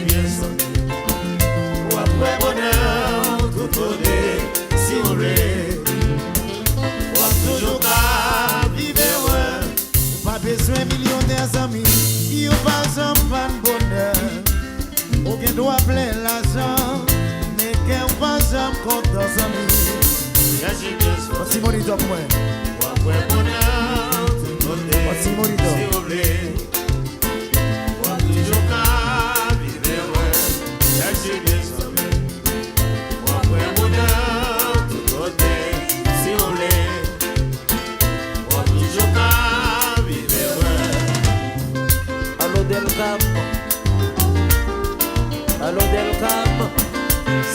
bien sonné. Ou après bonheur, tout tourner, si on l'est. Ou toujours qu'à vivre, ouais. Pas besoin millionnaires amis, il pas un pan bonheur. Aucun doit plein l'argent, mais qu'un pas un compte dans amis. J'ai bien sonné. Voici mon idole moi. Ou après bonheur, tout tourner, Voici mon idole. si on l'est. Ou toujours qu'à vivre, ouais. J'ai bien sonné. Ou après bonheur, tout tourner, si on l'est. Ou toujours qu'à vivre, ouais. Allo del Cap. Allo del Cap.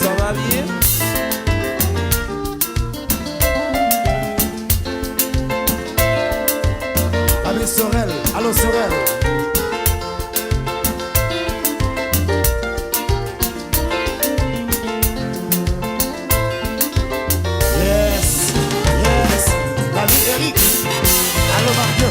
Ça va bien? Allez Sorel, allô Sorel. Yes, yes. David Eric. Allô Mario.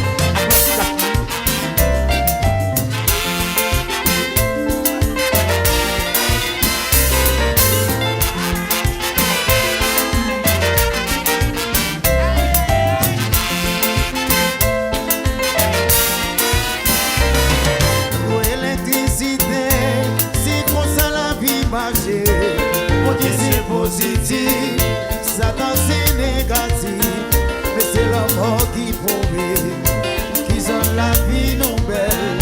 Pour l'électricité, c'est comme ça la vie marche. Mon Dieu c'est positif, Satan c'est négatif. Mais c'est la mort qui prouve, qui sont la vie non belle,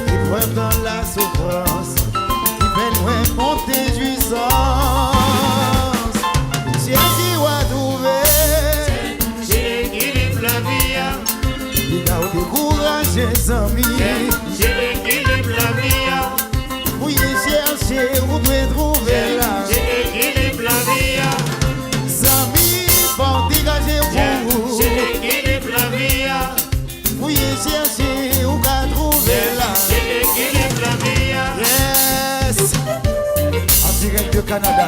qui prennent dans la souffrance, qui fait loin monter jouissance. Jésus va trouver, J'équilibre la vie, il a découragé les amis. j'équilibre la vie, Vous y cherchez, vous devez trouver là. j'équilibre la vie, Amis, pour dégager vous. j'équilibre la vie, Vous y cherchez, vous devez trouver là. j'équilibre la vie. Yes. En direct de Canada.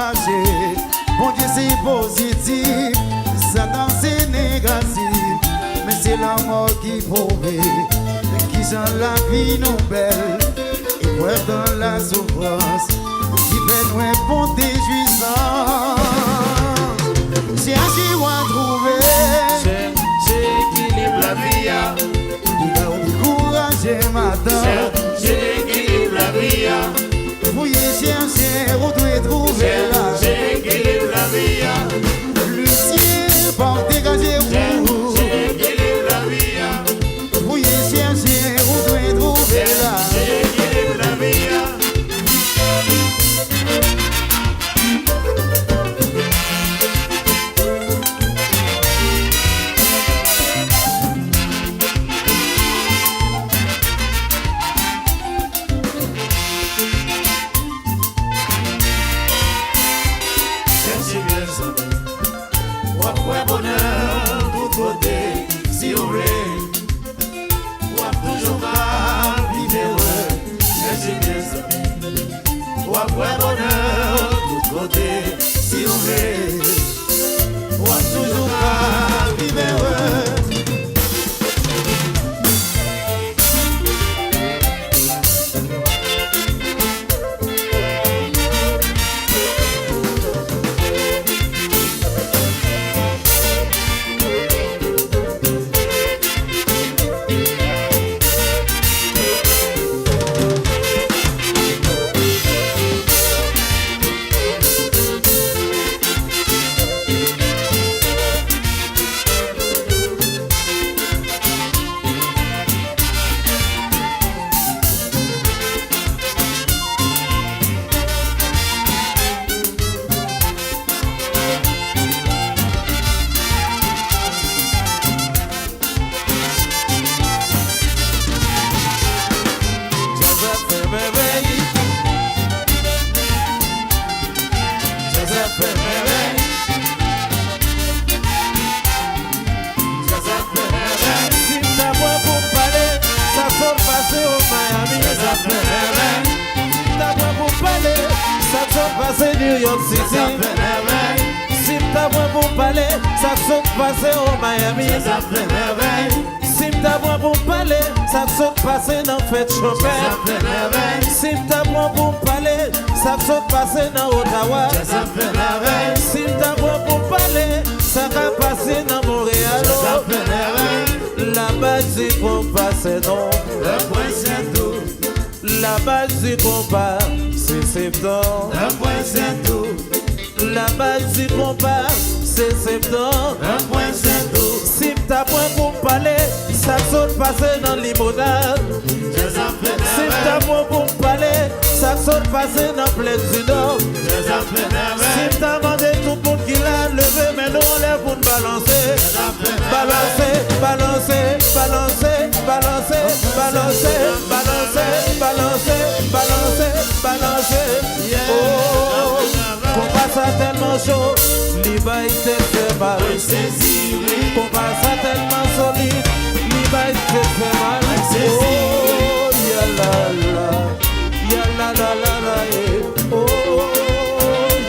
marcher. Bon Dieu c'est positif, Satan c'est négatif. Mais c'est la mort qui prouve qui rend la vie nous belle. Et pour dans la souffrance qui fait nous un bon déjouissance. C'est un jour à trouver. J'équilibre la vie. Il a découragé matin. J'équilibre la vie. Fouiller, chercher, où tu trouver là. J'équilibre la vie. Lucien, pour dégager où. J'équilibre la vie. Fouiller, chercher, où tu trouver là. J'équilibre la vie. Si on veut, on va toujours pas vivre heureux. New York City. Si t'as pour parler, ça saute passer au Miami. Si t'as pour parler, ça saute passer dans fête Chopin. Si t'as pour parler, ça saute passer dans Ottawa. Si t'as pour parler, ça va passer dans Montréal. La base du compas c'est non. La base du compas c'est septembre. La base du compas c'est septembre. Si t'as point pour parler, ça saute passer dans limonade. Si t'as point pour parler, ça saute passer dans plein du nord. Si t'as demandé tout le monde qui l'a levé, mais nous on lève pour nous balancer. Balancer, balancer, balancer, balancer, balancer, balancer, balancer, balancer, balancer. Oh, qu'on passe à tellement chaud, l'Iba il te fait mal. Qu'on passe à tellement solide, l'Iba il te fait mal. Oh, yalala, yalala, la, yeah. Oh,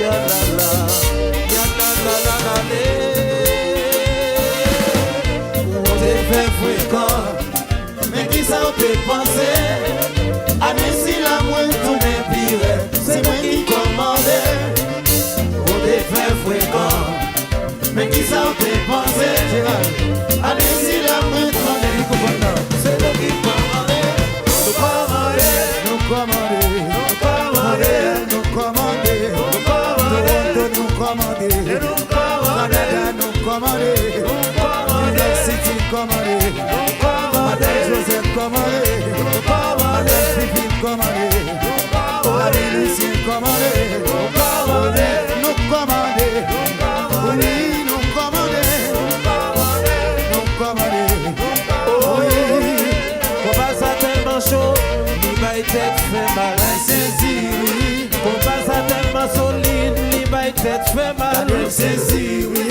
yalala, yalala, la, on te fait fréquent, mais qui ça on peut penser? Ah mais si la moindre tourne pire, c'est moi qui commandais. On te fait fréquent, mais qui ça on peut penser? Ah mais si la moindre tourne pire, c'est nous qui commandais. Nous commandais, nous commandais, nous commandais, nous commandais, nous commandais, nous commandais, nous commandais, nous commandais, University commandé, Joseph commandé, Philippe commandé, Lucien commandé, nous commandé, oui, nous commandé, nous commandé, oui, on passe à tellement chaud, l'Iba tête fait mal, saisi, on passe à tellement solide, l'Iba tête fait mal, saisi, oui.